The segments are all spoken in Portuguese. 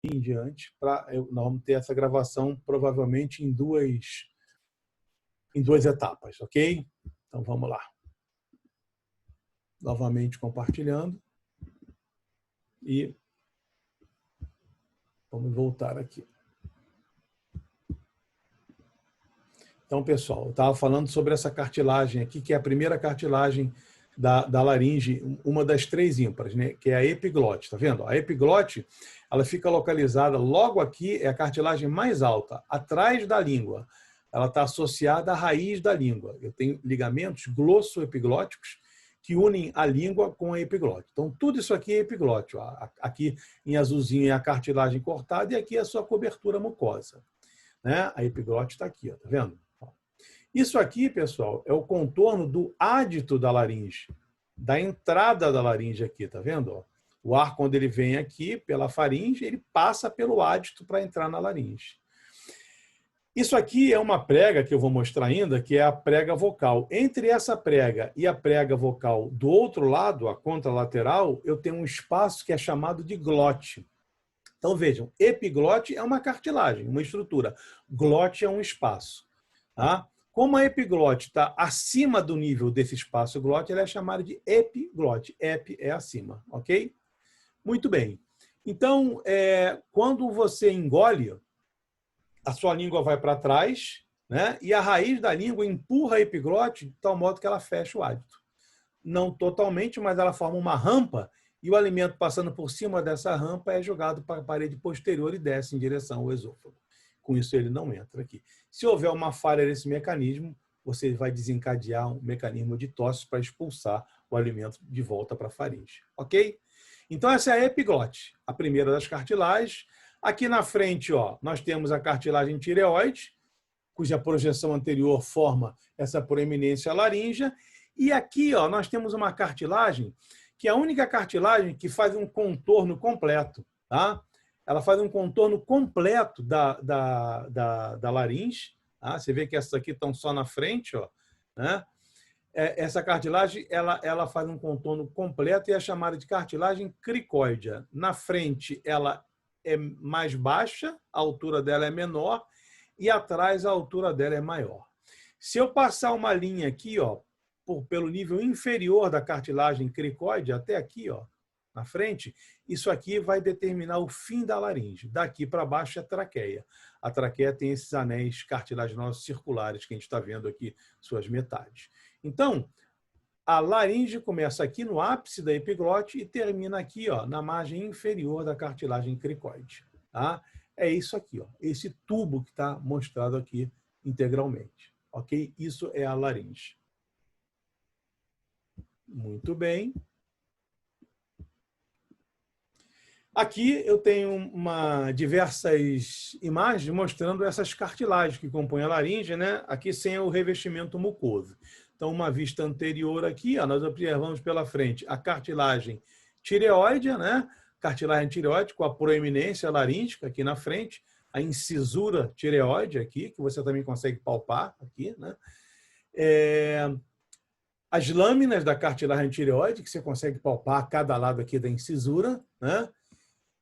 em diante, nós vamos ter essa gravação provavelmente em duas etapas, ok? Então vamos lá. Novamente compartilhando. E vamos voltar aqui. Então, pessoal, eu estava falando sobre essa cartilagem aqui, que é a primeira cartilagem da laringe, uma das três ímpares, né? Que é a epiglote, tá vendo? A epiglote, ela fica localizada logo aqui, é a cartilagem mais alta, atrás da língua. Ela está associada à raiz da língua. Eu tenho ligamentos glossoepiglóticos que unem a língua com a epiglote. Então, tudo isso aqui é epiglote. Ó. Aqui em azulzinho é a cartilagem cortada e aqui é a sua cobertura mucosa. Né? A epiglote está aqui, ó, tá vendo? Isso aqui, pessoal, é o contorno do ádito da laringe, da entrada da laringe aqui, tá vendo? O ar, quando ele vem aqui pela faringe, ele passa pelo ádito para entrar na laringe. Isso aqui é uma prega que eu vou mostrar ainda, que é a prega vocal. Entre essa prega e a prega vocal do outro lado, a contralateral, eu tenho um espaço que é chamado de glote. Então, vejam, epiglote é uma cartilagem, uma estrutura. Glote é um espaço. Tá? Como a epiglote está acima do nível desse espaço glote, ela é chamada de epiglote. Ep é acima, ok? Muito bem. Então, quando você engole, a sua língua vai para trás, né? E a raiz da língua empurra a epiglote de tal modo que ela fecha o hálito. Não totalmente, mas ela forma uma rampa e o alimento passando por cima dessa rampa é jogado para a parede posterior e desce em direção ao esôfago. Com isso, ele não entra aqui. Se houver uma falha nesse mecanismo, você vai desencadear um mecanismo de tosse para expulsar o alimento de volta para a faringe. Ok? Então, essa é a epiglote, a primeira das cartilagens. Aqui na frente, ó, nós temos a cartilagem tireoide, cuja projeção anterior forma essa proeminência laríngea. E aqui, ó, nós temos uma cartilagem que é a única cartilagem que faz um contorno completo. Tá? Ela faz um contorno completo da laringe. Tá? Você vê que essas aqui estão só na frente. Ó, né? Essa cartilagem ela faz um contorno completo e é chamada de cartilagem cricóidea. Na frente, ela é mais baixa, a altura dela é menor, e atrás a altura dela é maior. Se eu passar uma linha aqui, ó, pelo nível inferior da cartilagem cricóide, até aqui, ó, na frente, isso aqui vai determinar o fim da laringe. Daqui para baixo é a traqueia. A traqueia tem esses anéis cartilaginosos circulares que a gente está vendo aqui, suas metades. Então, a laringe começa aqui no ápice da epiglote e termina aqui, ó, na margem inferior da cartilagem cricoide. Tá? É isso aqui, ó, esse tubo que está mostrado aqui integralmente. Ok? Isso é a laringe. Muito bem. Aqui eu tenho diversas imagens mostrando essas cartilagens que compõem a laringe, né? Aqui sem o revestimento mucoso. Então, uma vista anterior aqui, ó, nós observamos pela frente a cartilagem tireoide, né? Cartilagem tireoide com a proeminência laríngica aqui na frente, a incisura tireoide aqui, que você também consegue palpar aqui, né? As lâminas da cartilagem tireoide, que você consegue palpar a cada lado aqui da incisura, né?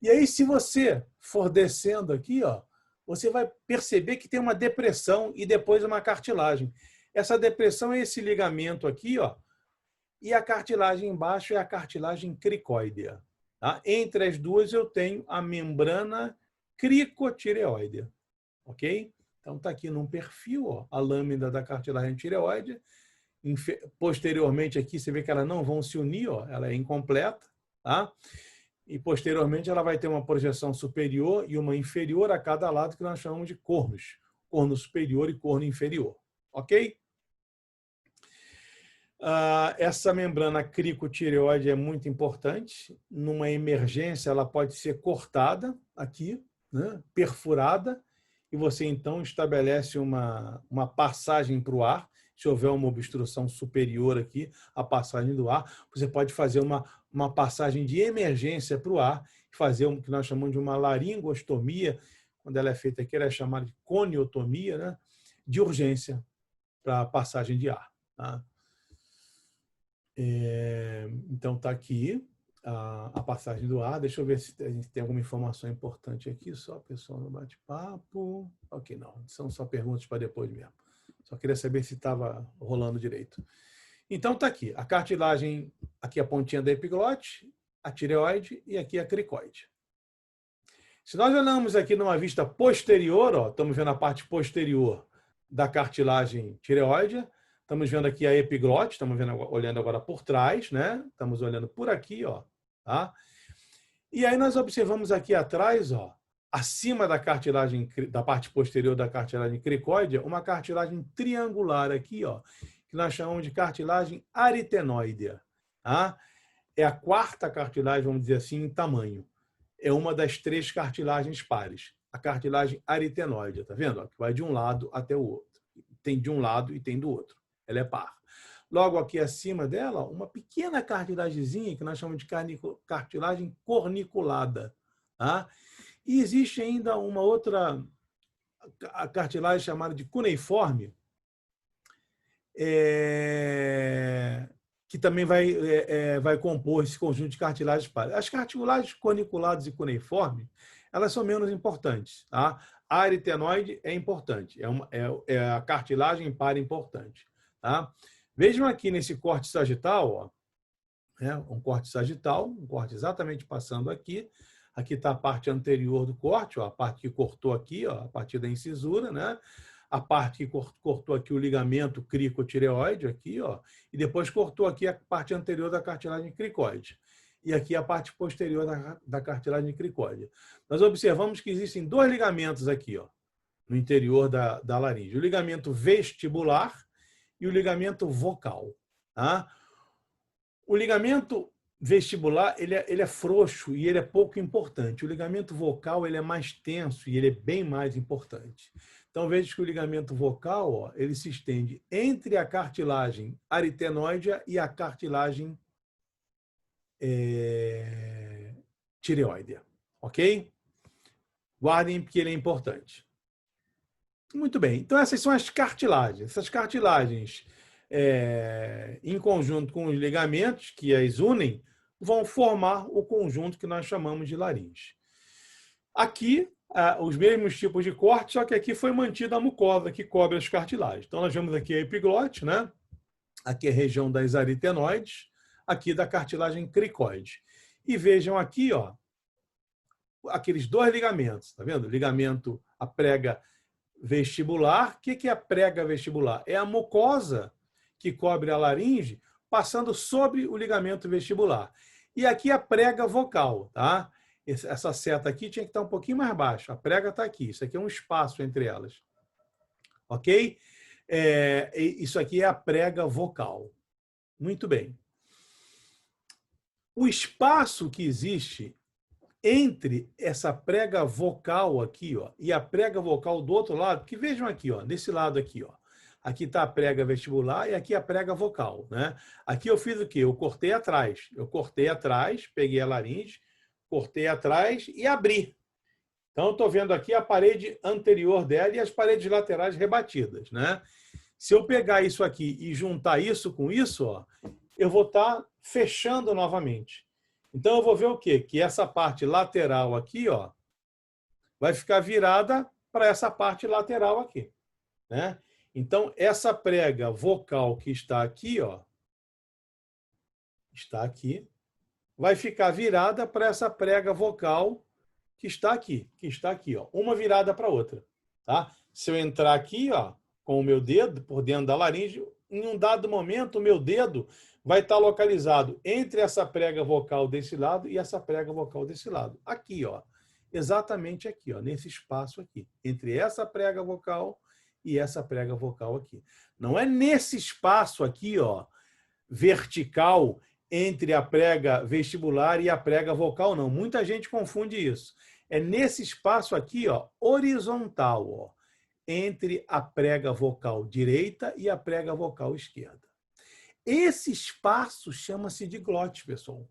E aí, se você for descendo aqui, ó, você vai perceber que tem uma depressão e depois uma cartilagem. Essa depressão é esse ligamento aqui, ó, e a cartilagem embaixo é a cartilagem cricóidea. Tá? Entre as duas eu tenho a membrana cricotireoide. Ok? Então está aqui num perfil, ó, a lâmina da cartilagem tireoide. Posteriormente aqui você vê que elas não vão se unir, ó, ela é incompleta, tá? E posteriormente ela vai ter uma projeção superior e uma inferior a cada lado, que nós chamamos de cornos. Corno superior e corno inferior. Ok? Essa membrana cricotireoide é muito importante. Numa emergência, ela pode ser cortada aqui, né? Perfurada, e você então estabelece uma passagem para o ar. Se houver uma obstrução superior aqui, a passagem do ar, você pode fazer uma passagem de emergência para o ar, fazer o que nós chamamos de uma laringostomia. Quando ela é feita aqui, ela é chamada de coniotomia, né? De urgência para a passagem de ar. Tá? Então, está aqui a passagem do ar. Deixa eu ver se a gente tem alguma informação importante aqui, só pessoal no bate-papo. Ok, não, são só perguntas para depois mesmo. Só queria saber se estava rolando direito. Então está aqui, a cartilagem, aqui a pontinha da epiglote, a tireoide e aqui a cricoide. Se nós olhamos aqui numa vista posterior, ó, estamos vendo a parte posterior da cartilagem tireoide, estamos vendo aqui a epiglote, estamos vendo, olhando agora por trás, né? Estamos olhando por aqui, ó, tá? E aí nós observamos aqui atrás, ó, acima da cartilagem, da parte posterior da cartilagem cricoide, uma cartilagem triangular aqui, ó, que nós chamamos de cartilagem aritenoidea, tá? É a quarta cartilagem, vamos dizer assim, em tamanho. É uma das 3 cartilagens pares. A cartilagem aritenoide, tá vendo? Que vai de um lado até o outro. Tem de um lado e tem do outro. Ela é par. Logo aqui acima dela, uma pequena cartilagemzinha que nós chamamos de cartilagem corniculada. Tá? E existe ainda uma outra cartilagem chamada de cuneiforme, que também vai compor esse conjunto de cartilagens pares. As cartilagens corniculadas e cuneiformes, elas são menos importantes. Tá? A aritenoide é importante, é a cartilagem par importante. Tá? Vejam aqui nesse corte sagital, ó, um corte sagital, um corte exatamente passando aqui. Aqui está a parte anterior do corte, ó, a parte que cortou aqui, ó, a partir da incisura, né? A parte que cortou aqui o ligamento cricotireoide, aqui, ó, e depois cortou aqui a parte anterior da cartilagem cricoide. E aqui a parte posterior da cartilagem cricoide. Nós observamos que existem 2 ligamentos aqui, ó, no interior da laringe. O ligamento vestibular e o ligamento vocal. Tá? O ligamento vestibular ele é frouxo e ele é pouco importante. O ligamento vocal ele é mais tenso e ele é bem mais importante. Então, veja que o ligamento vocal, ó, ele se estende entre a cartilagem aritenoide e a cartilagem tireoide. Ok? Guardem, porque ele é importante. Muito bem. Então, essas são as cartilagens. Essas cartilagens, em conjunto com os ligamentos que as unem, vão formar o conjunto que nós chamamos de laringe. Aqui, os mesmos tipos de corte, só que aqui foi mantida a mucosa que cobre as cartilagens. Então, nós vemos aqui a epiglote, né? Aqui a região das aritenoides, aqui da cartilagem cricoide. E vejam aqui, ó, aqueles 2 ligamentos, tá vendo? Ligamento, a prega vestibular. O que é a prega vestibular? É a mucosa que cobre a laringe, passando sobre o ligamento vestibular. E aqui a prega vocal, tá? Essa seta aqui tinha que estar um pouquinho mais baixa. A prega está aqui. Isso aqui é um espaço entre elas. Ok? Isso aqui é a prega vocal. Muito bem. O espaço que existe entre essa prega vocal aqui, ó, e a prega vocal do outro lado, que vejam aqui, ó, desse lado aqui, ó. Aqui está a prega vestibular e aqui a prega vocal, né? Aqui eu fiz o quê? Eu cortei atrás. Eu cortei atrás, peguei a laringe, cortei atrás e abri. Então, eu estou vendo aqui a parede anterior dela e as paredes laterais rebatidas, né? Se eu pegar isso aqui e juntar isso com isso, ó, eu vou estar fechando novamente. Então, eu vou ver o quê? Que essa parte lateral aqui, ó, vai ficar virada para essa parte lateral aqui, né? Então, essa prega vocal que está aqui, ó, está aqui, vai ficar virada para essa prega vocal que está aqui, ó, uma virada para a outra, tá? Se eu entrar aqui, ó, com o meu dedo por dentro da laringe, em um dado momento o meu dedo vai estar localizado entre essa prega vocal desse lado e essa prega vocal desse lado. Aqui, ó, exatamente aqui, ó, nesse espaço aqui, entre essa prega vocal e essa prega vocal aqui. Não é nesse espaço aqui, ó, vertical, entre a prega vestibular e a prega vocal, não. Muita gente confunde isso. É nesse espaço aqui, ó, horizontal, ó, entre a prega vocal direita e a prega vocal esquerda. Esse espaço chama-se de glote, pessoal.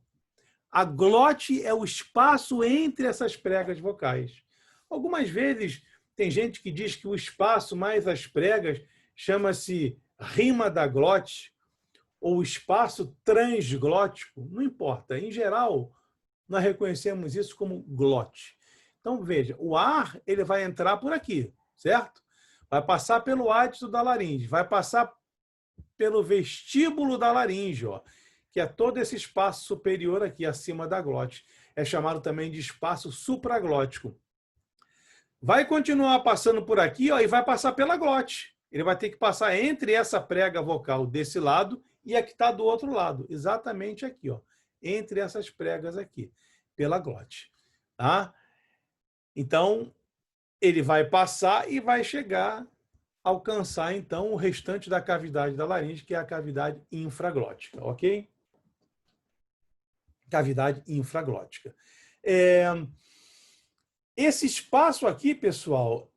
A glote é o espaço entre essas pregas vocais. Algumas vezes tem gente que diz que o espaço mais as pregas chama-se rima da glote, ou espaço transglótico, não importa. Em geral, nós reconhecemos isso como glote. Então, veja, o ar ele vai entrar por aqui, certo? Vai passar pelo ádito da laringe, vai passar pelo vestíbulo da laringe, ó, que é todo esse espaço superior aqui, acima da glote. É chamado também de espaço supraglótico. Vai continuar passando por aqui, ó, e vai passar pela glote. Ele vai ter que passar entre essa prega vocal desse lado e a que está do outro lado, exatamente aqui, ó, entre essas pregas aqui, pela glote. Tá? Então, ele vai passar e vai chegar, alcançar, então, o restante da cavidade da laringe, que é a cavidade infraglótica, ok? Cavidade infraglótica. Esse espaço aqui, pessoal,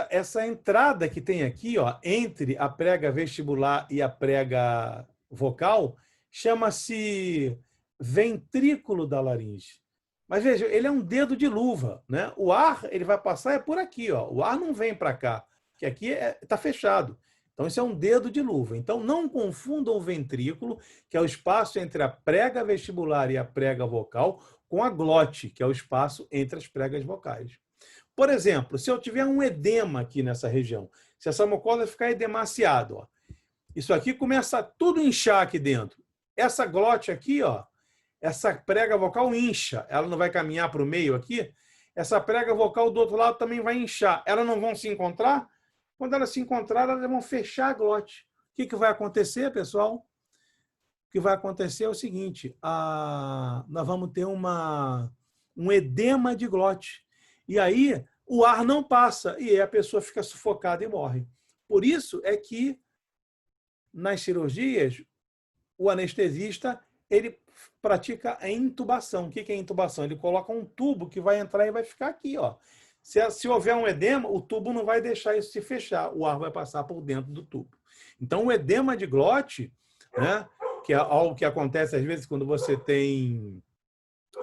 essa entrada que tem aqui, ó, entre a prega vestibular e a prega vocal, chama-se ventrículo da laringe. Mas veja, ele é um dedo de luva, né? O ar ele vai passar por aqui, ó. O ar não vem para cá, que aqui está fechado. Então, isso é um dedo de luva. Então, não confundam o ventrículo, que é o espaço entre a prega vestibular e a prega vocal, com a glote, que é o espaço entre as pregas vocais. Por exemplo, se eu tiver um edema aqui nessa região, se essa mucosa ficar edemaciada, ó, isso aqui começa a tudo inchar aqui dentro. Essa glote aqui, ó, essa prega vocal incha, ela não vai caminhar para o meio aqui, essa prega vocal do outro lado também vai inchar. Elas não vão se encontrar? Quando elas se encontrarem, elas vão fechar a glote. O que vai acontecer, pessoal? O que vai acontecer é o seguinte, nós vamos ter um edema de glote. E aí o ar não passa e aí a pessoa fica sufocada e morre. Por isso é que nas cirurgias o anestesista ele pratica a intubação. O que é intubação? Ele coloca um tubo que vai entrar e vai ficar aqui, ó. Se houver um edema, o tubo não vai deixar isso se fechar, o ar vai passar por dentro do tubo. Então, o edema de glote, né, que é algo que acontece às vezes quando você tem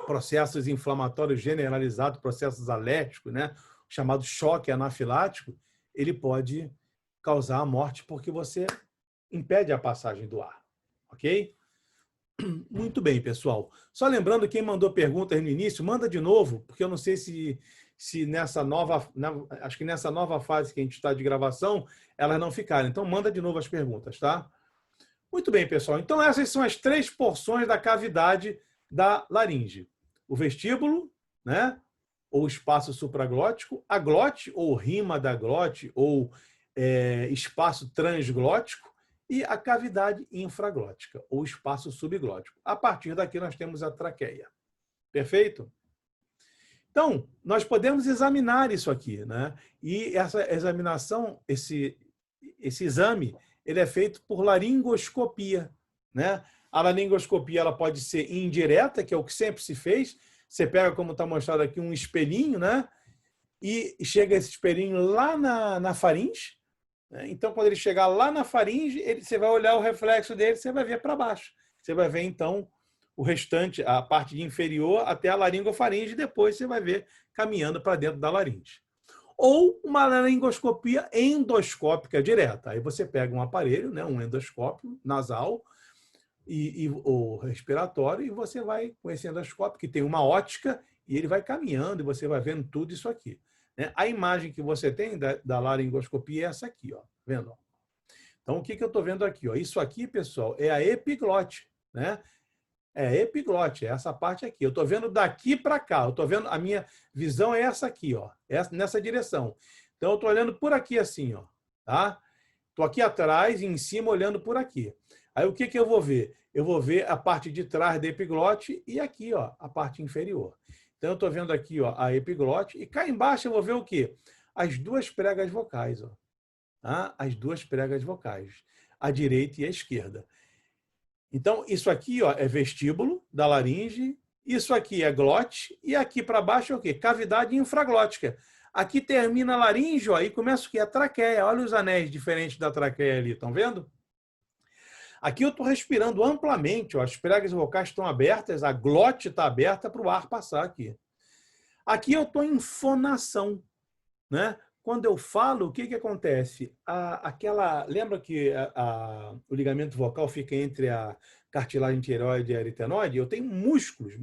processos inflamatórios generalizados, processos alérgicos, né, chamado choque anafilático, ele pode causar a morte porque você impede a passagem do ar, ok? Muito bem, pessoal. Só lembrando, quem mandou perguntas no início, manda de novo, porque eu não sei se nessa nova, acho que nessa nova fase que a gente está de gravação, elas não ficaram. Então, manda de novo as perguntas, tá? Muito bem, pessoal. Então, essas são as 3 porções da cavidade da laringe. O vestíbulo, né? Ou espaço supraglótico, a glote, ou rima da glote, ou espaço transglótico, e a cavidade infraglótica, ou espaço subglótico. A partir daqui, nós temos a traqueia. Perfeito? Então, nós podemos examinar isso aqui, né? E essa examinação, esse exame, ele é feito por laringoscopia, né? A laringoscopia ela pode ser indireta, que é o que sempre se fez. Você pega, como está mostrado aqui, um espelhinho, né? E chega esse espelhinho lá na faringe. Né? Então, quando ele chegar lá na faringe, você vai olhar o reflexo dele, você vai ver para baixo. Você vai ver, então, o restante, a parte inferior até a laringofaringe, e depois você vai ver caminhando para dentro da laringe. Ou uma laringoscopia endoscópica direta. Aí você pega um aparelho, né, um endoscópio nasal ou respiratório, e você vai com esse endoscópio, que tem uma ótica, e ele vai caminhando, e você vai vendo tudo isso aqui. Né? A imagem que você tem da laringoscopia é essa aqui, ó. Vendo? Então, o que eu estou vendo aqui? Ó? Isso aqui, pessoal, é a epiglote, né? É a epiglote, é essa parte aqui. Eu estou vendo daqui para cá. Eu estou vendo, a minha visão é essa aqui, ó, nessa direção. Então, eu estou olhando por aqui assim, ó, tá? Estou aqui atrás e em cima olhando por aqui. Aí, o que eu vou ver? Eu vou ver a parte de trás da epiglote e aqui, ó, a parte inferior. Então, eu estou vendo aqui, ó, a epiglote e cá embaixo eu vou ver o quê? As 2 pregas vocais, ó. Tá? As 2 pregas vocais, a direita e a esquerda. Então, isso aqui, ó, é vestíbulo da laringe, isso aqui é glote, e aqui para baixo é o quê? Cavidade infraglótica. Aqui termina a laringe, ó, e começa o quê? A traqueia. Olha os anéis diferentes da traqueia ali, estão vendo? Aqui eu estou respirando amplamente, ó, as pregas vocais estão abertas, a glote está aberta para o ar passar aqui. Aqui eu estou em fonação, né? quando eu falo, o que acontece? Lembra que o ligamento vocal fica entre a cartilagem tireoide e a aritenoide? Eu tenho músculos,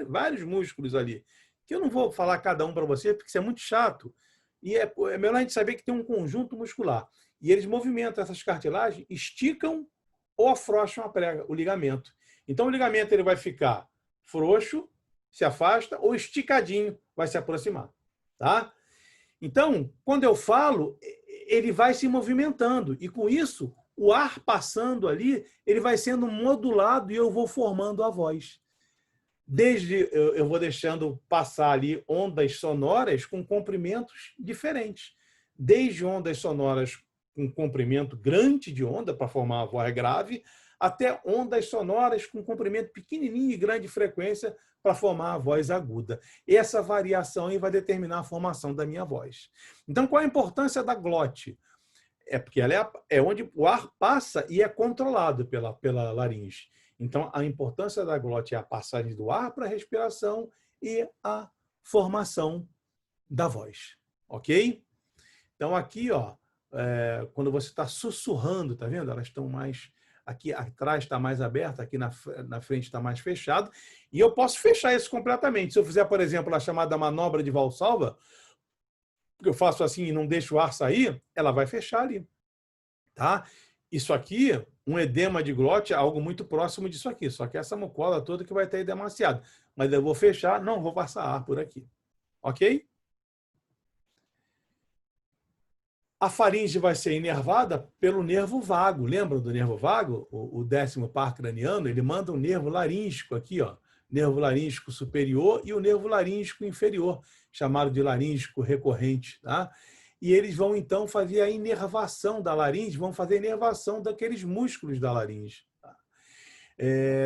vários músculos ali, que eu não vou falar cada um para você, porque isso é muito chato. E é melhor a gente saber que tem um conjunto muscular. E eles movimentam essas cartilagens, esticam ou afrouxam a prega, o ligamento. Então, o ligamento ele vai ficar frouxo, se afasta, ou esticadinho, vai se aproximar. Tá? Então, quando eu falo, ele vai se movimentando. E, com isso, o ar passando ali, ele vai sendo modulado e eu vou formando a voz. Eu vou deixando passar ali ondas sonoras com comprimentos diferentes. Desde ondas sonoras com comprimento grande de onda, para formar a voz grave, até ondas sonoras com comprimento pequenininho e grande frequência para formar a voz aguda. Essa variação aí vai determinar a formação da minha voz. Então, qual a importância da glote? É porque ela é onde o ar passa e é controlado pela laringe. Então, a importância da glote é a passagem do ar para a respiração e a formação da voz. Ok? Então, aqui, ó, quando você está sussurrando, tá vendo? Elas estão mais... Aqui atrás está mais aberto, aqui na frente está mais fechado. E eu posso fechar isso completamente. Se eu fizer, por exemplo, a chamada manobra de Valsalva, porque eu faço assim e não deixo o ar sair, ela vai fechar ali. Tá? Isso aqui, um edema de glote, é algo muito próximo disso aqui. Só que essa mucosa toda que vai ter edemaciado. Mas eu vou fechar, não vou passar ar por aqui. Ok? A faringe vai ser inervada pelo nervo vago. Lembra do nervo vago? O 10º par craniano, ele manda um nervo laríngico aqui, ó. Nervo laríngico superior e o nervo laríngico inferior, chamado de laríngico recorrente. Tá? E eles vão, então, fazer a inervação da laringe, vão fazer a inervação daqueles músculos da laringe. Tá?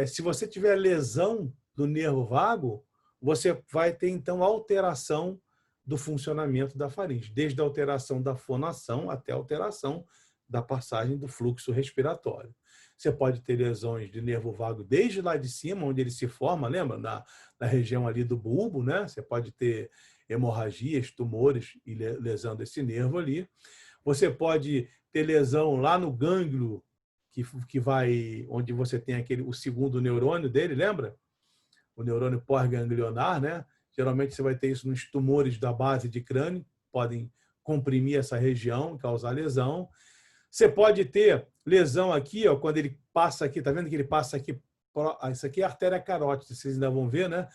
Se você tiver lesão do nervo vago, você vai ter, então, alteração do funcionamento da faringe, desde a alteração da fonação até a alteração da passagem do fluxo respiratório. Você pode ter lesões de nervo vago desde lá de cima, onde ele se forma, lembra? Na região ali do bulbo, né? Você pode ter hemorragias, tumores e lesão desse nervo ali. Você pode ter lesão lá no gânglio, que vai, onde você tem o segundo neurônio dele, lembra? O neurônio pós-ganglionar, né? Geralmente você vai ter isso nos tumores da base de crânio, podem comprimir essa região, causar lesão. Você pode ter lesão aqui, ó, quando ele passa aqui, tá vendo que ele passa aqui? Isso aqui é a artéria carótida, vocês ainda vão ver, né?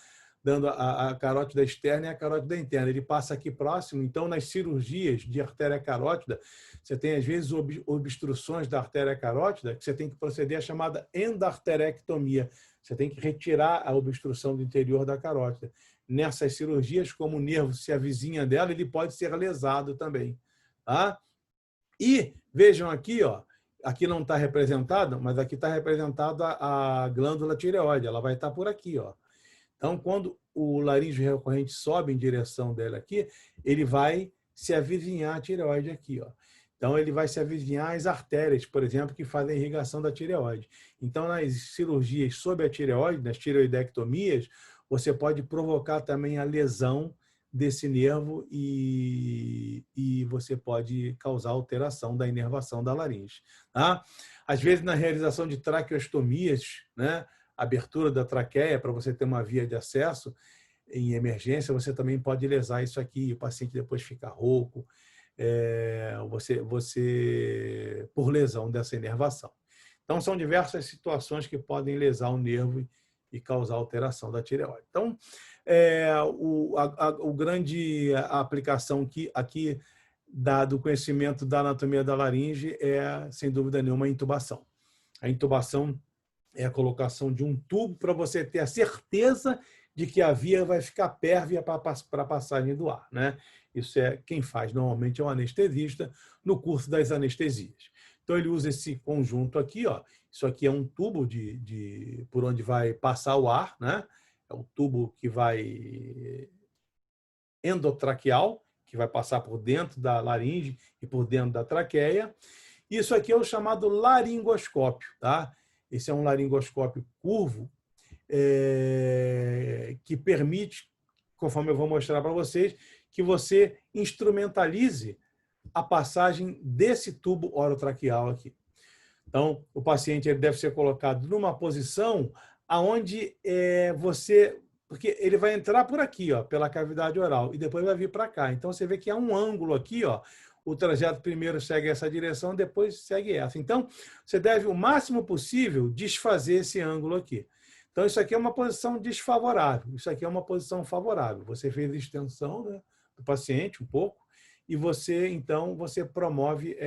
Dando a carótida externa e a carótida interna. Ele passa aqui próximo, então nas cirurgias de artéria carótida, você tem às vezes obstruções da artéria carótida, que você tem que proceder à chamada endarterectomia. Você tem que retirar a obstrução do interior da carótida. Nessas cirurgias, como o nervo se avizinha dela, ele pode ser lesado também. Tá? E vejam aqui, ó, aqui não está representado, mas aqui está representada a glândula tireoide. Ela vai estar por aqui, ó. Então, quando o laríngeo recorrente sobe em direção dela aqui, ele vai se avizinhar a tireoide aqui, ó. Então, ele vai se avizinhar as artérias, por exemplo, que fazem a irrigação da tireoide. Então, nas cirurgias sobre a tireoide, nas tireoidectomias, você pode provocar também a lesão desse nervo e você pode causar alteração da inervação da laringe. Tá? Às vezes, na realização de traqueostomias, né, abertura da traqueia para você ter uma via de acesso em emergência, você também pode lesar isso aqui e o paciente depois fica rouco, por lesão dessa inervação. Então, são diversas situações que podem lesar o nervo e causar alteração da tireoide. Então, a aplicação aqui do conhecimento da anatomia da laringe é, sem dúvida nenhuma, a intubação. A intubação é a colocação de um tubo para você ter a certeza de que a via vai ficar pérvia para a passagem do ar. Né? Isso quem faz normalmente é um anestesista no curso das anestesias. Então, ele usa esse conjunto aqui, ó. Isso aqui é um tubo por onde vai passar o ar, né? É um tubo que vai endotraqueal, que vai passar por dentro da laringe e por dentro da traqueia. Isso aqui é o chamado laringoscópio, tá? Esse é um laringoscópio curvo que permite, conforme eu vou mostrar para vocês, que você instrumentalize a passagem desse tubo orotraqueal aqui. Então, o paciente ele deve ser colocado numa posição aonde porque ele vai entrar por aqui, ó, pela cavidade oral, e depois vai vir para cá. Então, você vê que há um ângulo aqui, ó, o trajeto primeiro segue essa direção, depois segue essa. Então, você deve, o máximo possível, desfazer esse ângulo aqui. Então, isso aqui é uma posição desfavorável, isso aqui é uma posição favorável. Você fez a extensão, né, do paciente um pouco, e você, então, você promove,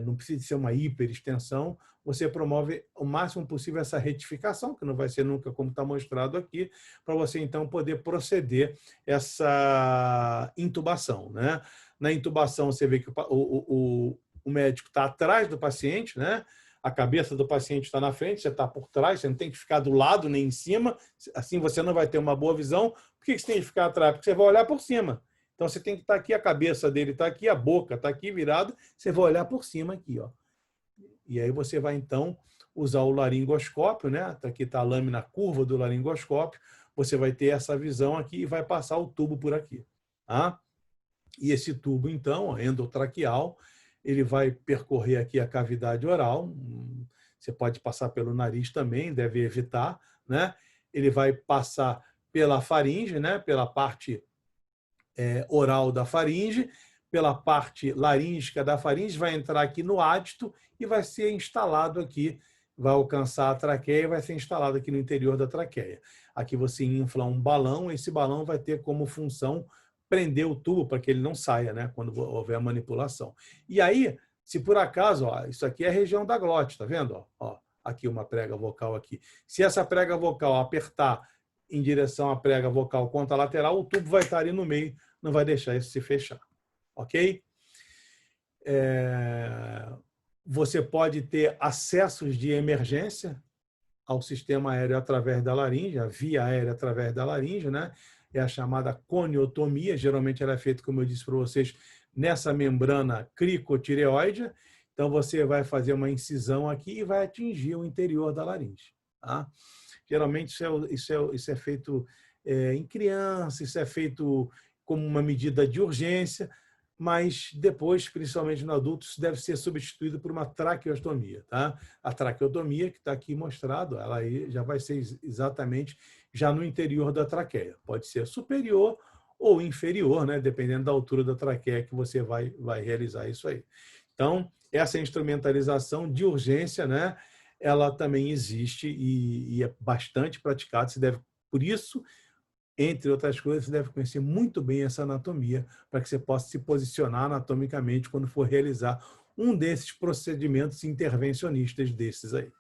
não precisa ser uma hiperextensão, você promove o máximo possível essa retificação, que não vai ser nunca como está mostrado aqui, para você, então, poder proceder essa intubação, né? Na intubação, você vê que o médico está atrás do paciente, né? A cabeça do paciente está na frente, você está por trás, você não tem que ficar do lado nem em cima, assim você não vai ter uma boa visão. Por que você tem que ficar atrás? Porque você vai olhar por cima. Então, você tem que estar aqui, a cabeça dele está aqui, a boca está aqui virada, você vai olhar por cima aqui, ó. E aí você vai, então, usar o laringoscópio, né? Aqui está a lâmina curva do laringoscópio, você vai ter essa visão aqui e vai passar o tubo por aqui, tá? E esse tubo, então, endotraqueal, ele vai percorrer aqui a cavidade oral, você pode passar pelo nariz também, deve evitar, né? Ele vai passar pela faringe, né? Pela parte oral da faringe, pela parte laríngica da faringe, vai entrar aqui no ádito e vai ser instalado aqui, vai alcançar a traqueia e vai ser instalado aqui no interior da traqueia. Aqui você infla um balão, esse balão vai ter como função prender o tubo para que ele não saia, né, quando houver a manipulação. E aí, se por acaso, ó, isso aqui é a região da glote, tá vendo? Ó, aqui uma prega vocal aqui. Se essa prega vocal apertar em direção à prega vocal contralateral, o tubo vai estar ali no meio, não vai deixar isso se fechar. Ok? Você pode ter acessos de emergência ao sistema aéreo através da laringe, a via aérea através da laringe, né? É a chamada coniotomia, geralmente ela é feita, como eu disse para vocês, nessa membrana cricotireoide. Então, você vai fazer uma incisão aqui e vai atingir o interior da laringe. Tá? Geralmente, isso é feito em criança, isso é feito como uma medida de urgência, mas depois, principalmente no adulto, isso deve ser substituído por uma traqueostomia. Tá? A traqueotomia, que está aqui mostrado, ela aí já vai ser exatamente já no interior da traqueia. Pode ser superior ou inferior, né? Dependendo da altura da traqueia que você vai realizar isso aí. Então, essa instrumentalização de urgência, né? Ela também existe e é bastante praticada. Por isso, entre outras coisas, você deve conhecer muito bem essa anatomia para que você possa se posicionar anatomicamente quando for realizar um desses procedimentos intervencionistas desses aí.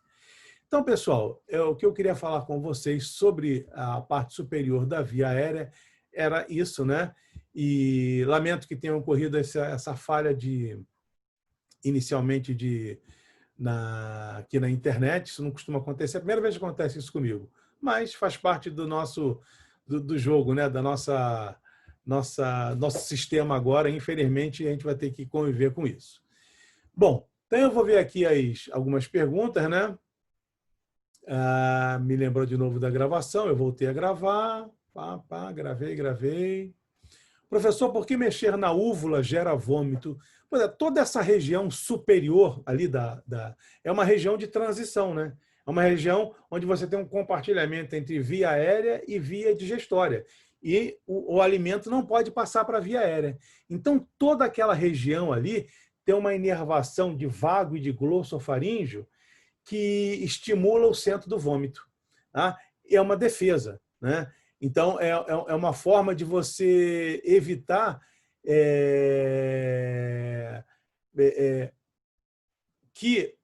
Então, pessoal, o que eu queria falar com vocês sobre a parte superior da via aérea era isso, né? E lamento que tenha ocorrido essa falha inicialmente aqui na internet. Isso não costuma acontecer. É a primeira vez que acontece isso comigo. Mas faz parte do nosso do jogo, né? Da nosso sistema agora. Infelizmente, a gente vai ter que conviver com isso. Bom, então eu vou ver aqui algumas perguntas, né? Me lembrou de novo da gravação, eu voltei a gravar. Gravei. Professor, por que mexer na úvula gera vômito? Pois é, toda essa região superior ali é uma região de transição, né? É uma região onde você tem um compartilhamento entre via aérea e via digestória. E o alimento não pode passar para a via aérea. Então, toda aquela região ali tem uma inervação de vago e de glossofaríngeo que estimula o centro do vômito. Tá? É uma defesa, né? Então, é uma forma de você evitar que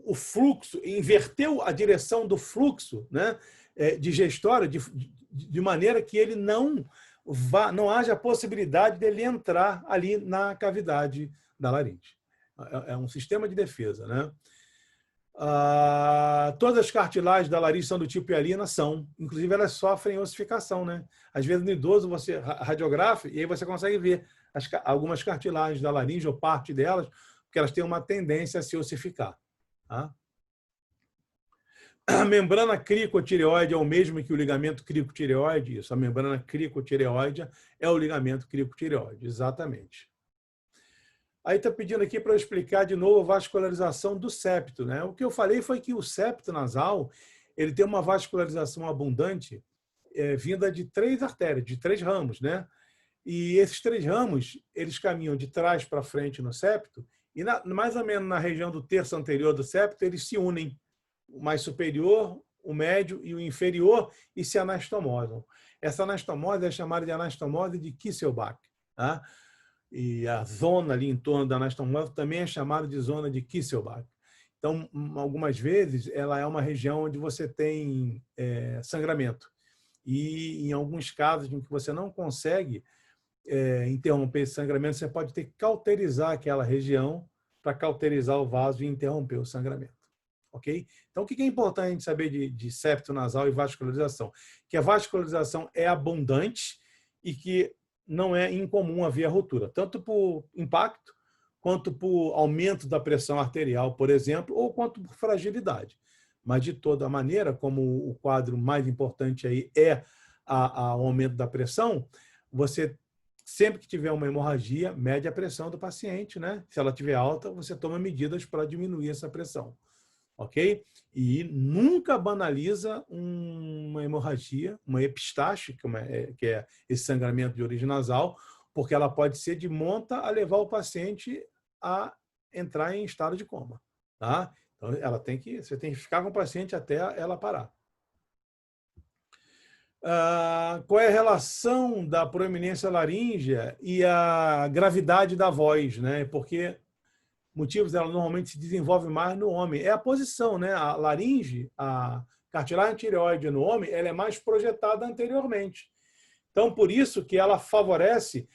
o fluxo, inverteu a direção do fluxo, né, digestório de maneira que ele não haja possibilidade dele entrar ali na cavidade da laringe. É um sistema de defesa, né? Todas as cartilagens da laringe são do tipo hialina? São. Inclusive, elas sofrem ossificação, né? Às vezes, no idoso, você radiografa e aí você consegue ver algumas cartilagens da laringe ou parte delas, porque elas têm uma tendência a se ossificar. Tá? A membrana cricotireoide é o mesmo que o ligamento cricotireoide? Isso, a membrana cricotireoide é o ligamento cricotireoide, exatamente. Aí está pedindo aqui para eu explicar de novo a vascularização do septo, né? O que eu falei foi que o septo nasal ele tem uma vascularização abundante vinda de 3 artérias, de 3 ramos, né? E esses 3 ramos, eles caminham de trás para frente no septo e mais ou menos na região do terço anterior do septo, eles se unem. O mais superior, o médio e o inferior e se anastomosam. Essa anastomose é chamada de anastomose de Kisselbach, tá? E a zona ali em torno da anastomose também é chamada de zona de Kisselbach. Então, algumas vezes, ela é uma região onde você tem sangramento. E, em alguns casos em que você não consegue interromper esse sangramento, você pode ter que cauterizar aquela região para cauterizar o vaso e interromper o sangramento. Ok? Então, o que é importante saber de septo nasal e vascularização? Que a vascularização é abundante e que não é incomum haver a ruptura, tanto por impacto, quanto por aumento da pressão arterial, por exemplo, ou quanto por fragilidade. Mas, de toda maneira, como o quadro mais importante aí é o aumento da pressão, você, sempre que tiver uma hemorragia, mede a pressão do paciente, né? Se ela estiver alta, você toma medidas para diminuir essa pressão. Ok? E nunca banaliza uma hemorragia, uma epistaxe, que é esse sangramento de origem nasal, porque ela pode ser de monta a levar o paciente a entrar em estado de coma. Tá? Então, você tem que ficar com o paciente até ela parar. Qual é a relação da proeminência laríngea e a gravidade da voz? Né? Porque motivos, ela normalmente se desenvolve mais no homem. É a posição, né? A laringe, a cartilagem tireoide no homem, ela é mais projetada anteriormente. Então, por isso que ela favorece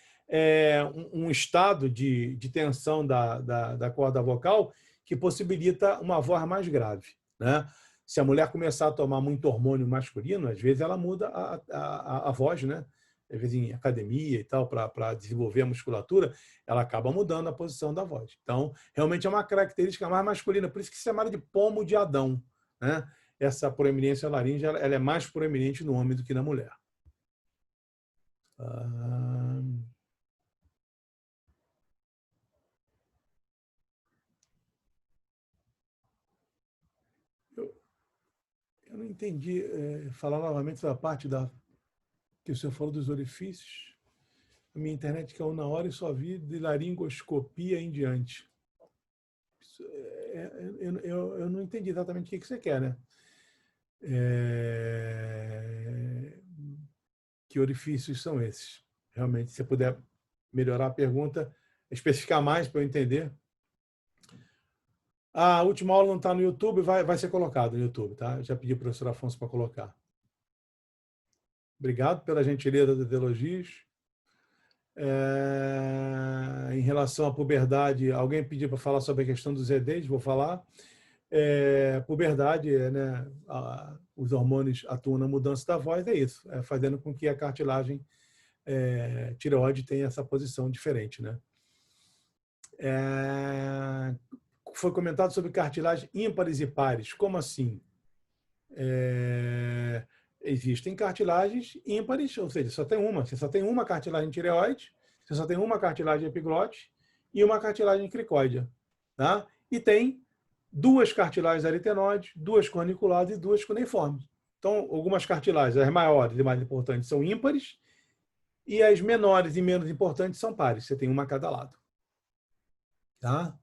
um estado de tensão da corda vocal que possibilita uma voz mais grave, né? Se a mulher começar a tomar muito hormônio masculino, às vezes ela muda a voz, né? Às vezes em academia e tal, para desenvolver a musculatura, ela acaba mudando a posição da voz. Então, realmente é uma característica mais masculina, por isso que se chama de pomo de Adão, né? Essa proeminência laríngea, ela é mais proeminente no homem do que na mulher. Eu não entendi. Falar novamente da parte que o senhor falou dos orifícios. A minha internet caiu na hora e só vi de laringoscopia em diante. Eu não entendi exatamente o que você quer, né? Que orifícios são esses? Realmente, se você puder melhorar a pergunta, especificar mais para eu entender. A última aula não está no YouTube, vai ser colocado no YouTube, tá? Eu já pedi ao professor Afonso para colocar. Obrigado pela gentileza dos elogios. Em relação à puberdade, alguém pediu para falar sobre a questão dos EDs, vou falar. Puberdade, né, os hormônios atuam na mudança da voz, é isso, fazendo com que a cartilagem tireoide tenha essa posição diferente, né? Foi comentado sobre cartilagem ímpares e pares. Como assim? Existem cartilagens ímpares, ou seja, só tem uma. Você só tem uma cartilagem tireoide, você só tem uma cartilagem epiglote e uma cartilagem cricóidea. Tá? E tem 2 cartilagens aritenoides, 2 corniculadas e 2 cuneiformes. Então, algumas cartilagens, as maiores e mais importantes, são ímpares, e as menores e menos importantes são pares. Você tem uma a cada lado. Tá?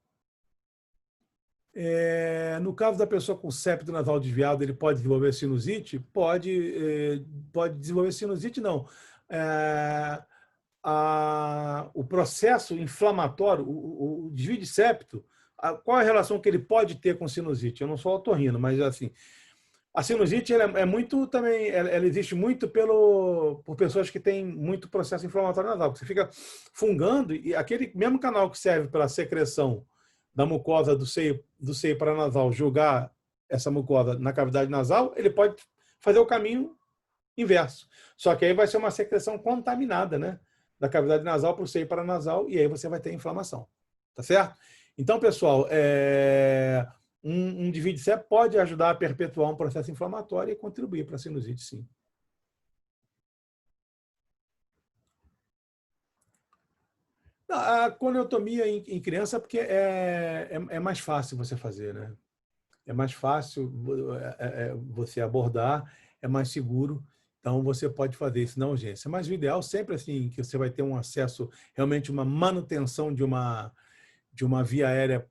No caso da pessoa com septo nasal desviado, ele pode desenvolver sinusite? Pode desenvolver sinusite, não. O processo inflamatório, o desvio de septo, qual é a relação que ele pode ter com sinusite? Eu não sou otorrino, mas assim, a sinusite ela é muito também, ela existe muito por pessoas que têm muito processo inflamatório nasal. Você fica fungando e aquele mesmo canal que serve para a secreção da mucosa do seio paranasal julgar essa mucosa na cavidade nasal, ele pode fazer o caminho inverso. Só que aí vai ser uma secreção contaminada, né? Da cavidade nasal para o seio paranasal e aí você vai ter inflamação. Tá certo? Então, pessoal, Um desvio de septo pode ajudar a perpetuar um processo inflamatório e contribuir para a sinusite, sim. A coniotomia em criança porque é mais fácil você fazer, né? É mais fácil você abordar, é mais seguro, então você pode fazer isso na urgência. Mas o ideal sempre assim que você vai ter um acesso, realmente uma manutenção de uma via aérea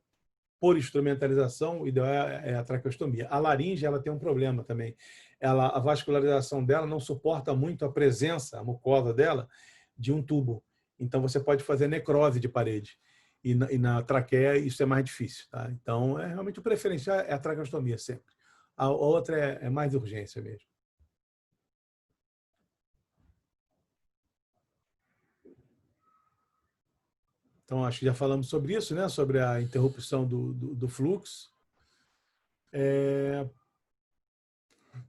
por instrumentalização, o ideal é a traqueostomia. A laringe ela tem um problema também. A vascularização dela não suporta muito a presença, a mucosa dela, de um tubo. Então, você pode fazer necrose de parede. E na traqueia isso é mais difícil. Tá? Então, realmente o preferencial é a traqueostomia sempre. A outra é mais urgência mesmo. Então, acho que já falamos sobre isso, né? Sobre a interrupção do fluxo.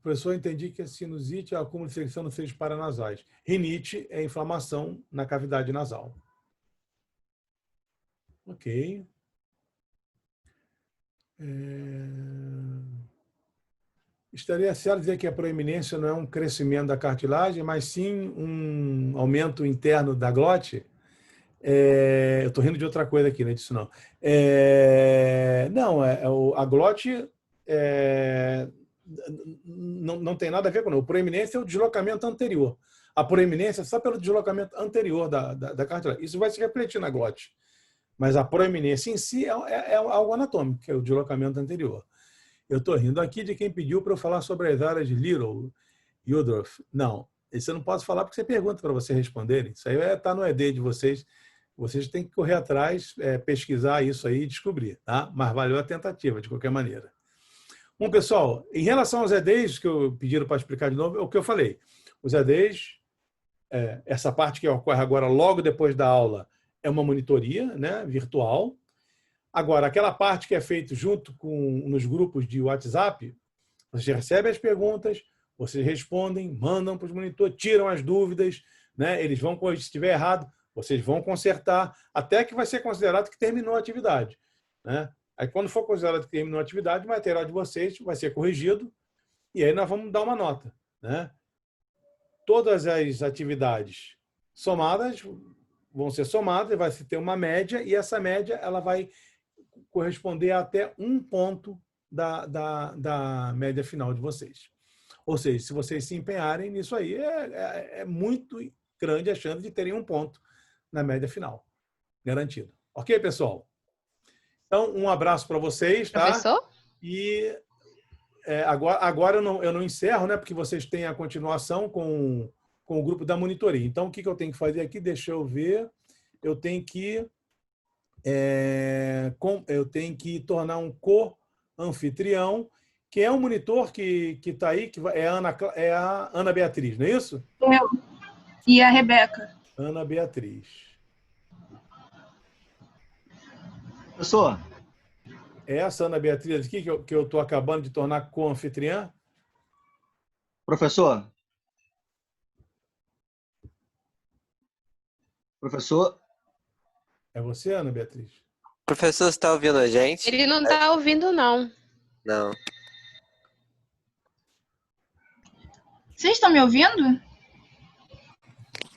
Professor, entendi que a sinusite é o acúmulo de secreção nos seios paranasais. Rinite é inflamação na cavidade nasal. Ok. Estaria certo dizer que a proeminência não é um crescimento da cartilagem, mas sim um aumento interno da glote? Eu estou rindo de outra coisa aqui, não é disso não. Não, a glote não tem nada a ver com não. O proeminência é o deslocamento anterior. A proeminência é só pelo deslocamento anterior da cartilagem. Isso vai se refletir na glote. Mas a proeminência em si é algo anatômico, que é o deslocamento anterior. Eu estou rindo aqui de quem pediu para eu falar sobre as áreas de Little e Woodruff. Não, isso eu não posso falar porque você pergunta para vocês responderem. Isso aí está no ED de vocês. Vocês têm que correr atrás, pesquisar isso aí e descobrir. Tá? Mas valeu a tentativa, de qualquer maneira. Bom, pessoal, em relação aos EDs, que eu pediram para explicar de novo, é o que eu falei. Os EDs, essa parte que ocorre agora logo depois da aula, é uma monitoria, né, virtual. Agora, aquela parte que é feita junto nos grupos de WhatsApp, vocês recebem as perguntas, vocês respondem, mandam para os monitores, tiram as dúvidas, né? Eles vão corrigir se estiver errado, vocês vão consertar, até que vai ser considerado que terminou a atividade. Né? Aí, quando for considerado que terminou a atividade, o material de vocês vai ser corrigido e aí nós vamos dar uma nota. Né? Todas as atividades somadas vão ser somadas, vai se ter uma média, e essa média ela vai corresponder a até um ponto da média final de vocês. Ou seja, se vocês se empenharem nisso aí, é muito grande a chance de terem um ponto na média final. Garantido. Ok, pessoal? Então, um abraço para vocês, tá? Professor? E agora eu não encerro, né? Porque vocês têm a continuação com o grupo da monitoria. Então, o que eu tenho que fazer aqui? Deixa eu ver. Eu tenho que tornar um co-anfitrião, que é um monitor que está aí, que é a Ana Beatriz, não é isso? Eu. E a Rebeca. Ana Beatriz. Professor. É essa Ana Beatriz aqui que eu estou acabando de tornar co-anfitriã? Professor. Professor. É você, Ana Beatriz? Professor, você está ouvindo a gente? Ele não está ouvindo, não. Não. Vocês estão me ouvindo?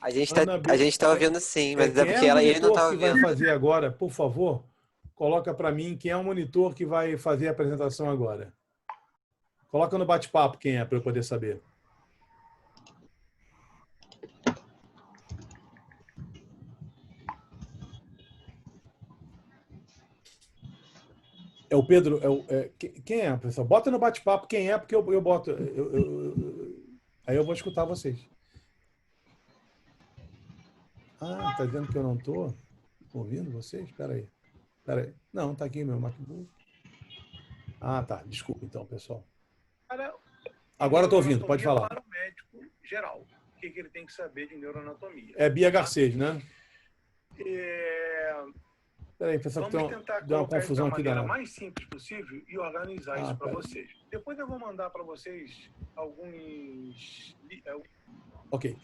A gente tá ouvindo sim, mas é porque ele não está ouvindo. Quem vai fazer agora, por favor, coloca para mim quem é o monitor que vai fazer a apresentação agora. Coloca no bate-papo quem é, para eu poder saber. É o Pedro? Quem é, pessoal? Bota no bate-papo quem é, porque eu boto. Aí eu vou escutar vocês. Ah, tá dizendo que eu não estou ouvindo vocês? Espera aí. Não, está aqui meu MacBook. Ah, tá. Desculpa, então, pessoal. Agora estou ouvindo, pode falar. Para o médico geral, o que ele tem que saber de neuroanatomia? É Bia Garcês, né? Peraí, pessoal, que deu uma confusão aqui da mais simples possível e organizar isso para vocês. Depois eu vou mandar para vocês alguns. Ok.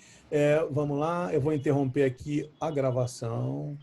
Vamos lá, eu vou interromper aqui a gravação.